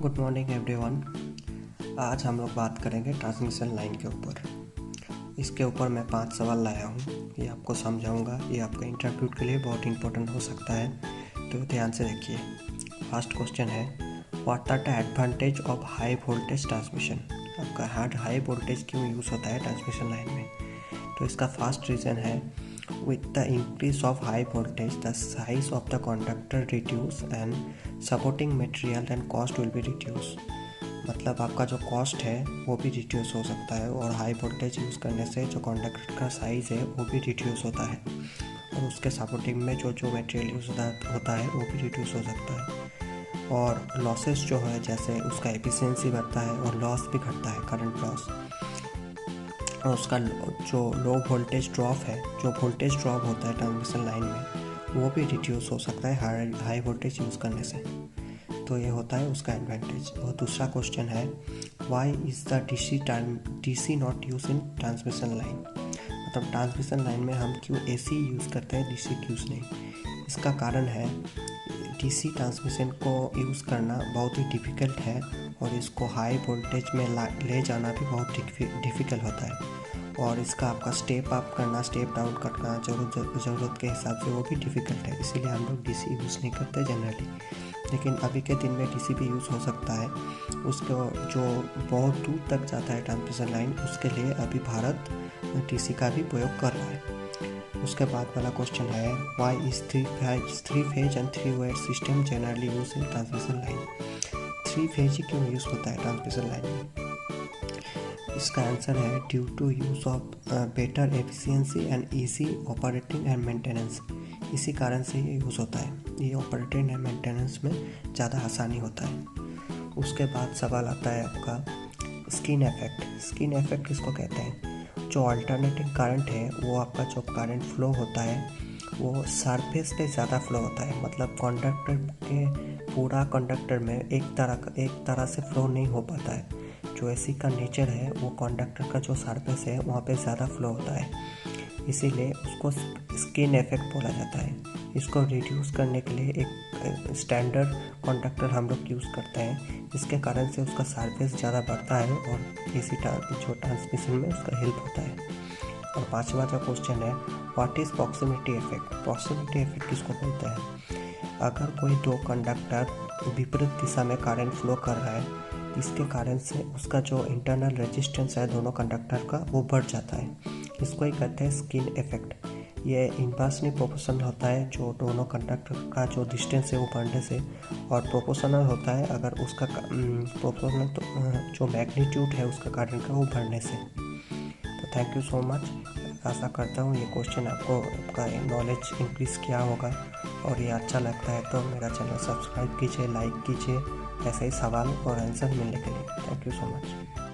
Good morning everyone. आज हम लोग बात करेंगे ट्रांसमिशन लाइन के ऊपर। इसके ऊपर मैं 5 सवाल लाया हूँ, ये आपको समझाऊंगा। ये आपका इंटरव्यू के लिए बहुत इंपॉर्टेंट हो सकता है, तो ध्यान से देखिए। फर्स्ट क्वेश्चन है, what are the advantage of high voltage transmission. आपका हाई वोल्टेज क्यों यूज़ होता है ट्रांसमिशन लाइन में? तो इसका फर्स्ट रीज़न है, with the increase of high voltage the size of the conductor reduce and supporting material and cost will be reduced। मतलब आपका जो कॉस्ट है वो भी रिड्यूस हो सकता है, और हाई वोल्टेज यूज़ करने से जो कंडक्टर का साइज़ है वो भी रिड्यूस होता है, और उसके सपोर्टिंग में जो मटेरियल यूज़ होता है वो भी रिड्यूस हो सकता है। और लॉसेस जो है, जैसे उसका एफिशिएंसी बढ़ता है और लॉस भी घटता है, करंट लॉस। और उसका जो लो वोल्टेज ड्रॉप है, जो वोल्टेज ड्रॉप होता है ट्रांसमिशन लाइन में, वो भी रिड्यूस हो सकता है हाई वोल्टेज यूज़ करने से। तो ये होता है उसका एडवांटेज। और दूसरा क्वेश्चन है, why is the DC not use in transmission line. मतलब ट्रांसमिशन लाइन में हम क्यों एसी यूज़ करते हैं, डीसी क्यों नहीं? इसका कारण है, डीसी ट्रांसमिशन को यूज़ करना बहुत ही डिफ़िकल्ट है, और इसको हाई वोल्टेज में ले जाना भी बहुत डिफ़िकल्ट होता है, और इसका आपका स्टेप अप करना, स्टेप डाउन करना ज़रूरत के हिसाब से वो भी डिफ़िकल्ट है। इसीलिए हम लोग डीसी यूज़ नहीं करते जनरली। लेकिन अभी के दिन में डीसी भी यूज़ हो सकता है। उसको जो बहुत दूर तक जाता है ट्रांसमिशन लाइन, उसके लिए अभी भारत डीसी का भी प्रयोग कर रहा है। उसके बाद वाला क्वेश्चन है, why is three phase and 3 wire system generally use in transmission line. 3 phase ही क्यों यूज़ होता है ट्रांसमिशन लाइन में? इसका आंसर है, due to use of better efficiency and easy operating and maintenance. इसी कारण से ये यूज़ होता है, ये ऑपरेटिंग एंड मेंटेनेंस में ज़्यादा आसानी होता है। उसके बाद सवाल आता है आपका, स्किन इफेक्ट। स्किन इफेक्ट किसको कहते हैं? जो अल्टरनेटिंग करंट है, वो आपका जो करंट फ्लो होता है वो सरफेस पे ज़्यादा फ्लो होता है। मतलब कंडक्टर के पूरा कंडक्टर में एक तरह से फ्लो नहीं हो पाता है। जो एसी का नेचर है, वो कंडक्टर का जो सरफेस है वहाँ पे ज़्यादा फ्लो होता है, इसीलिए उसको स्किन इफेक्ट बोला जाता है। इसको रिड्यूस करने के लिए एक स्टैंडर्ड कंडक्टर हम लोग यूज़ करते हैं, इसके कारण से उसका सरफेस ज़्यादा बढ़ता है, और एसी जो ट्रांसमिशन में उसका हेल्प होता है। और पांचवा जो क्वेश्चन है, what is proximity effect. Proximity effect किसको बोलते हैं? अगर कोई दो कंडक्टर विपरीत दिशा में करंट फ्लो कर रहा है, इसके कारण से उसका जो इंटरनल रेजिस्टेंस है दोनों कंडक्टर का, वो बढ़ जाता है। इसको ही कहते हैं स्किन इफेक्ट। ये इनवर्सली प्रोपोर्शनल होता है, जो दोनों कंडक्टर का जो डिस्टेंस है वो बढ़ने से, और प्रोपोर्शनल होता है अगर उसका प्रोपोर्शनल तो जो मैग्नीट्यूड है उसका करंट का, वो बढ़ने से। तो थैंक यू सो मच। आशा करता हूँ ये क्वेश्चन आपका नॉलेज इंक्रीज़ किया होगा, और ये अच्छा लगता है तो मेरा चैनल सब्सक्राइब कीजिए, लाइक कीजिए, ऐसे ही सवाल और आंसर मिलने के लिए। Thank you so much.